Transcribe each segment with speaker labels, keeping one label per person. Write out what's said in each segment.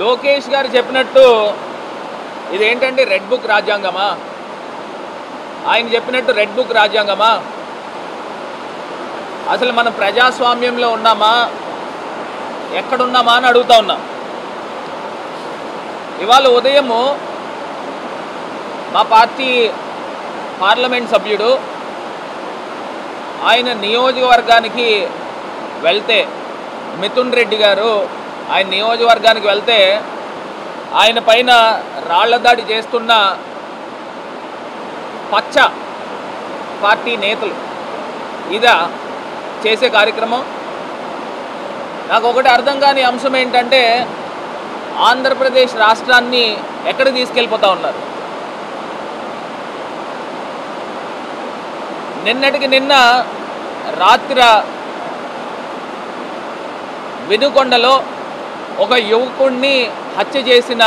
Speaker 1: లోకేష్ గారు చెప్పినట్టు ఇదేంటంటే రెడ్ బుక్ రాజ్యాంగమా? ఆయన చెప్పినట్టు రెడ్ బుక్ రాజ్యాంగమా? అసలు మనం ప్రజాస్వామ్యంలో ఉన్నామా, ఎక్కడున్నామా అని అడుగుతా ఉన్నాం. ఇవాళ ఉదయము మా పార్టీ పార్లమెంట్ సభ్యుడు ఆయన నియోజకవర్గానికి వెళ్తే, మిథున్ రెడ్డి గారు ఆయన నియోజకవర్గానికి వెళ్తే ఆయన పైన రాళ్ల దాడి చేస్తున్న పచ్చ పార్టీ నేతలు ఇదా చేసే కార్యక్రమం. నాకు ఒకటి అర్థం కాని అంశం ఏంటంటే ఆంధ్రప్రదేశ్ రాష్ట్రాన్ని ఎక్కడికి తీసుకెళ్ళిపోతూ ఉన్నారు. నిన్నటికి నిన్న రాత్రి వినుకొండలో ఒక యువకుడిని హత్య చేసిన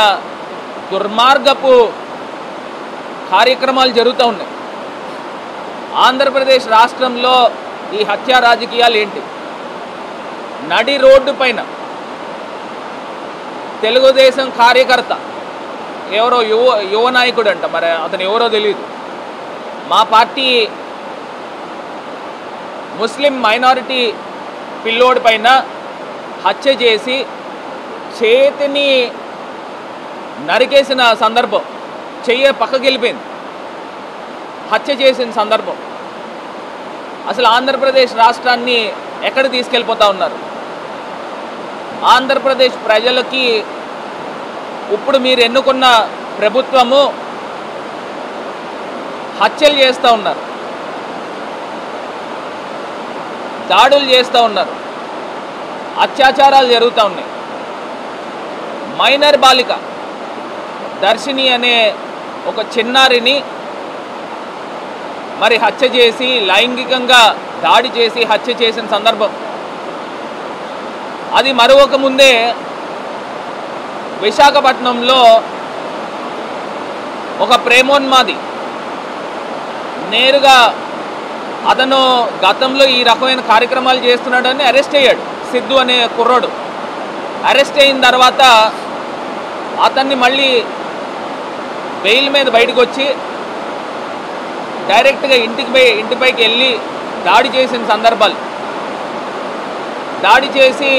Speaker 1: దుర్మార్గపు కార్యక్రమాలు జరుగుతూ ఉన్నాయి. ఆంధ్రప్రదేశ్ రాష్ట్రంలో ఈ హత్యా రాజకీయాలు ఏంటి? నడి రోడ్డు పైన తెలుగుదేశం కార్యకర్త ఎవరో యువ నాయకుడు అంట, మరి అతను ఎవరో తెలియదు, మా పార్టీ ముస్లిం మైనారిటీ పిల్లోడి పైన హత్య చేసి చేతిని నరికేసిన సందర్భం, చెయ్యి పక్కకి వెళ్ళిపోయింది, హత్య చేసిన సందర్భం. అసలు ఆంధ్రప్రదేశ్ రాష్ట్రాన్ని ఎక్కడ తీసుకెళ్ళిపోతూ ఉన్నారు? ఆంధ్రప్రదేశ్ ప్రజలకి ఇప్పుడు మీరు ఎన్నుకున్న ప్రభుత్వము హత్యలు చేస్తూ ఉన్నారు, దాడులు చేస్తూ ఉన్నారు, అత్యాచారాలు జరుగుతూ ఉన్నాయి. మైనర్ బాలిక దర్శిని అనే ఒక చిన్నారిని మరి హత్య చేసి, లైంగికంగా దాడి చేసి హత్య చేసిన సందర్భం. అది మరొక ముందే విశాఖపట్నంలో ఒక ప్రేమోన్మాది నేరుగా అతను గతంలో ఈ రకమైన కార్యక్రమాలు చేస్తున్నాడని అరెస్ట్ అయ్యాడు. సిద్ధు అనే కుర్రోడు అరెస్ట్ అయిన తర్వాత అతన్ని మళ్ళీ బెయిల్ మీద బయటకు వచ్చి డైరెక్ట్గా ఇంటిపైకి వెళ్ళి దాడి చేసిన సందర్భాలు, దాడి చేసి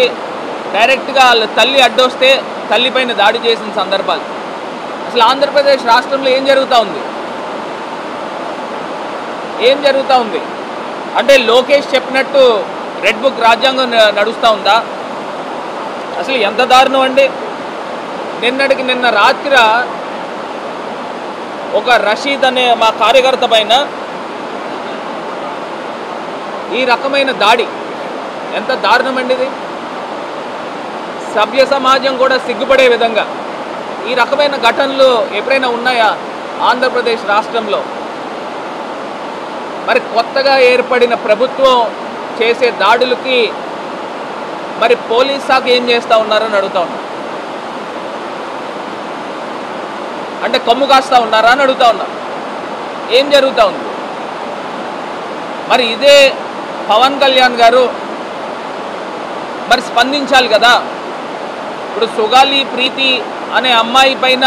Speaker 1: డైరెక్ట్గా వాళ్ళ తల్లి అడ్డొస్తే తల్లిపైన దాడి చేసిన సందర్భాలు. అసలు ఆంధ్రప్రదేశ్ రాష్ట్రంలో ఏం జరుగుతూ ఉంది? ఏం జరుగుతూ ఉంది అంటే లోకేష్ చెప్పినట్టు రెడ్ బుక్ రాజ్యాంగం నడుస్తూ ఉందా? అసలు ఎంత దారుణం అండి. నిన్నటికి నిన్న రాత్రి ఒక రషీద్ అనే మా కార్యకర్త పైన ఈ రకమైన దాడి ఎంత దారుణం అండి ఇది. సభ్య సమాజం కూడా సిగ్గుపడే విధంగా ఈ రకమైన ఘటనలు ఎప్పుడైనా ఉన్నాయా ఆంధ్రప్రదేశ్ రాష్ట్రంలో? మరి కొత్తగా ఏర్పడిన ప్రభుత్వం చేసే దాడులకి మరి పోలీస్ శాఖ ఏం చేస్తూ ఉన్నారని అడుగుతా ఉన్నా. అంటే కమ్ము కాస్తూ ఉన్నారా అని అడుగుతా ఉన్నా. ఏం జరుగుతూ ఉంది? మరి ఇదే పవన్ కళ్యాణ్ గారు మరి స్పందించాలి కదా. ఇప్పుడు సుగాలి ప్రీతి అనే అమ్మాయి పైన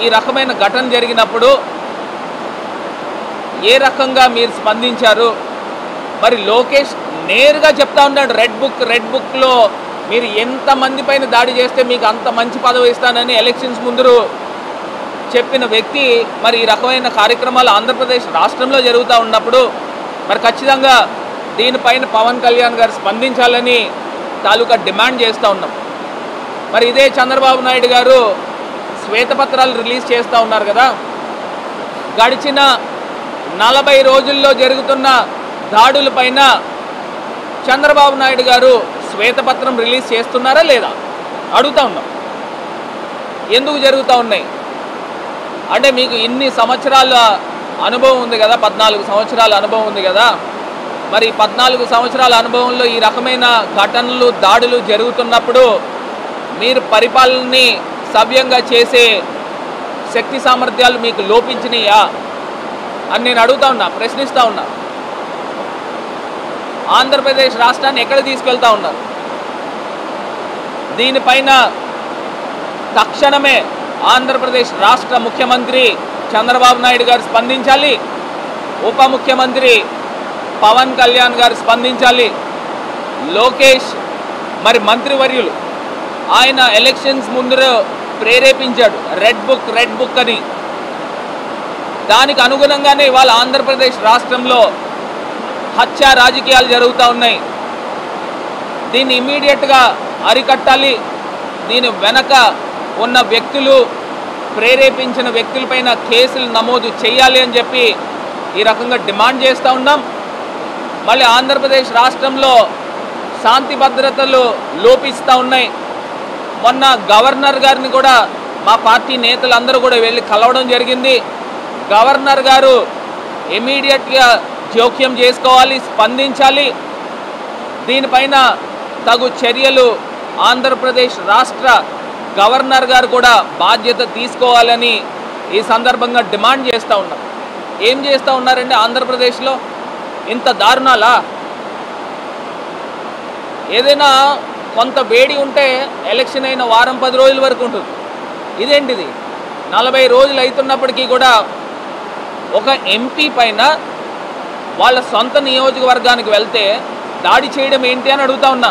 Speaker 1: ఈ రకమైన ఘటన జరిగినప్పుడు ఏ రకంగా మీరు స్పందించారు? మరి లోకేష్ నేరుగా చెప్తా ఉన్నాడు, రెడ్ బుక్లో మీరు ఎంతమంది పైన దాడి చేస్తే మీకు అంత మంచి పదవి ఇస్తానని ఎలక్షన్స్ ముందు చెప్పిన వ్యక్తి మరి ఈ రకమైన కార్యక్రమాలు ఆంధ్రప్రదేశ్ రాష్ట్రంలో జరుగుతూ ఉన్నప్పుడు మరి ఖచ్చితంగా దీనిపైన పవన్ కళ్యాణ్ గారు స్పందించాలని తాలూకా డిమాండ్ చేస్తూ ఉన్నాం. మరి ఇదే చంద్రబాబు నాయుడు గారు శ్వేతపత్రాలు రిలీజ్ చేస్తూ ఉన్నారు కదా. గడిచిన 40 రోజుల్లో జరుగుతున్న దాడుల పైన చంద్రబాబు నాయుడు గారు శ్వేతపత్రం రిలీజ్ చేస్తున్నారా లేదా అడుగుతా ఉన్నాం. ఎందుకు జరుగుతూ ఉన్నాయి అంటే మీకు ఇన్ని సంవత్సరాల అనుభవం ఉంది కదా, 14 సంవత్సరాల అనుభవం ఉంది కదా. మరి 14 సంవత్సరాల అనుభవంలో ఈ రకమైన ఘటనలు, దాడులు జరుగుతున్నప్పుడు మీరు పరిపాలనని సవ్యంగా చేసే శక్తి సామర్థ్యాలు మీకు లోపించినాయా అని నేను అడుగుతా ఉన్నా, ప్రశ్నిస్తూ ఉన్నా. ఆంధ్రప్రదేశ్ రాష్ట్రాన్ని ఎక్కడ తీసుకెళ్తా ఉన్నారు? దీనిపైన తక్షణమే ఆంధ్రప్రదేశ్ రాష్ట్ర ముఖ్యమంత్రి చంద్రబాబు నాయుడు గారు స్పందించాలి, ఉప ముఖ్యమంత్రి పవన్ కళ్యాణ్ గారు స్పందించాలి, లోకేష్ మరి మంత్రివర్యులు ఆయన ఎలక్షన్స్ ముందు ప్రేరేపించాడు రెడ్ బుక్ అని. దానికి అనుగుణంగానే ఇవాళ ఆంధ్రప్రదేశ్ రాష్ట్రంలో హత్య రాజకీయాలు జరుగుతూ ఉన్నాయి. దీన్ని ఇమ్మీడియట్గా అరికట్టాలి. దీని వెనక ఉన్న వ్యక్తులు, ప్రేరేపించిన వ్యక్తులపైన కేసులు నమోదు చేయాలి అని చెప్పి ఈ రకంగా డిమాండ్ చేస్తూ ఉన్నాం. మళ్ళీ ఆంధ్రప్రదేశ్ రాష్ట్రంలో శాంతి భద్రతలు లోపిస్తూ ఉన్నాయి. మొన్న గవర్నర్ గారిని కూడా మా పార్టీ నేతలందరూ కూడా వెళ్ళి కలవడం జరిగింది. గవర్నర్ గారు ఇమీడియట్గా జోక్యం చేసుకోవాలి, స్పందించాలి. దీనిపైన తగు చర్యలు ఆంధ్రప్రదేశ్ రాష్ట్ర గవర్నర్ గారు కూడా బాధ్యత తీసుకోవాలని ఈ సందర్భంగా డిమాండ్ చేస్తూ ఉన్నాం. ఏం చేస్తూ ఉన్నారండి ఆంధ్రప్రదేశ్లో? ఇంత దారుణాలా? ఏదైనా కొంత వేడి ఉంటే ఎలక్షన్ అయిన వారం 10 రోజుల వరకు ఉంటుంది. ఇదేంటిది 40 రోజులు అవుతున్నప్పటికీ కూడా ఒక ఎంపీ పైన వాళ్ళ సొంత నియోజకవర్గానికి వెళ్తే దాడి చేయడం ఏంటి అని అడుగుతా ఉన్నా.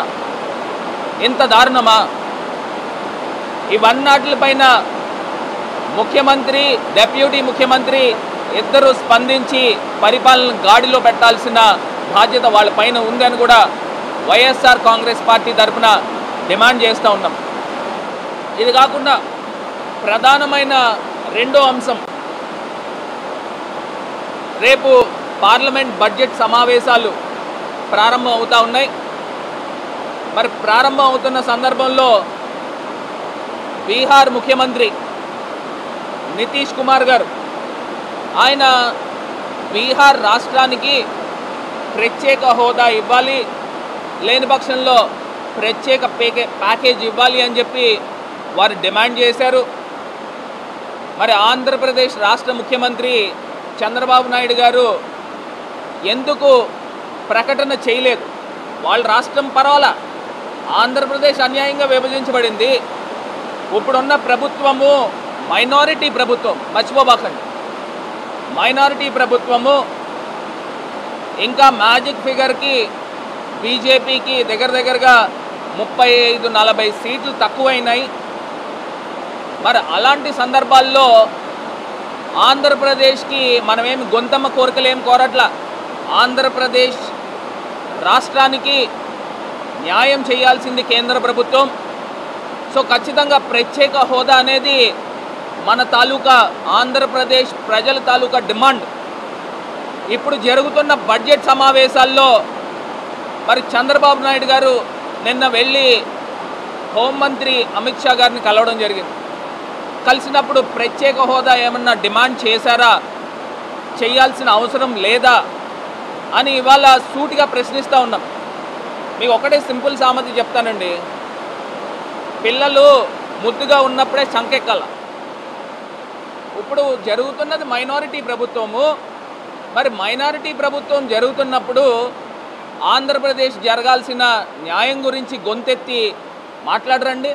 Speaker 1: ఇంత దారుణమా? ఇవన్నిటిపైన ముఖ్యమంత్రి, డిప్యూటీ ముఖ్యమంత్రి ఇద్దరు స్పందించి పరిపాలన గాడిలో పెట్టాల్సిన బాధ్యత వాళ్ళపైన ఉందని కూడా వైఎస్ఆర్ కాంగ్రెస్ పార్టీ తరఫున డిమాండ్ చేస్తూ ఉన్నాం. ఇది కాకుండా ప్రధానమైన రెండో అంశం, రేపు పార్లమెంట్ బడ్జెట్ సమావేశాలు ప్రారంభం అవుతూ ఉన్నాయి. మరి ప్రారంభం అవుతున్న సందర్భంలో బీహార్ ముఖ్యమంత్రి నితీష్ కుమార్ గారు ఆయన బీహార్ రాష్ట్రానికి ప్రత్యేక హోదా ఇవ్వాలి, లేని పక్షంలో ప్రత్యేక ప్యాకేజ్ ఇవ్వాలి అని చెప్పి వారు డిమాండ్ చేశారు. మరి ఆంధ్రప్రదేశ్ రాష్ట్ర ముఖ్యమంత్రి చంద్రబాబు నాయుడు గారు ఎందుకు ప్రకటన చేయలేదు? వాళ్ళ రాష్ట్రం పర్వాలా, ఆంధ్రప్రదేశ్ అన్యాయంగా విభజించబడింది. ఇప్పుడున్న ప్రభుత్వము మైనారిటీ ప్రభుత్వం, మర్చిపోబాకండి. మైనారిటీ ప్రభుత్వము ఇంకా మ్యాజిక్ ఫిగర్కి బీజేపీకి దగ్గరగా 35-40 సీట్లు తక్కువైనాయి. మరి అలాంటి సందర్భాల్లో ఆంధ్రప్రదేశ్కి మనమేమి గొంతమ్మ కోరికలేం కోరట్లా. ఆంధ్రప్రదేశ్ రాష్ట్రానికి న్యాయం చేయాల్సింది కేంద్ర ప్రభుత్వం. సో ఖచ్చితంగా ప్రత్యేక హోదా అనేది మన తాలూకా ఆంధ్రప్రదేశ్ ప్రజల తాలూకా డిమాండ్. ఇప్పుడు జరుగుతున్న బడ్జెట్ సమావేశాల్లో మరి చంద్రబాబు నాయుడు గారు నిన్న వెళ్ళి హోంమంత్రి అమిత్ షా గారిని కలవడం జరిగింది. కలిసినప్పుడు ప్రత్యేక హోదా ఏమన్నా డిమాండ్ చేశారా, చేయాల్సిన అవసరం లేదా అని ఇవాళ సూటిగా ప్రశ్నిస్తూ ఉన్నాం. మీకు ఒకటే సింపుల్ సామెత చెప్తానండి. పిల్లలు ముద్దుగా ఉన్నప్పుడే చంకెక్కాల. ఇప్పుడు జరుగుతున్నది మైనారిటీ ప్రభుత్వము. మరి మైనారిటీ ప్రభుత్వం జరుగుతున్నప్పుడు ఆంధ్రప్రదేశ్ జరగాల్సిన న్యాయం గురించి గొంతెత్తి మాట్లాడరండి.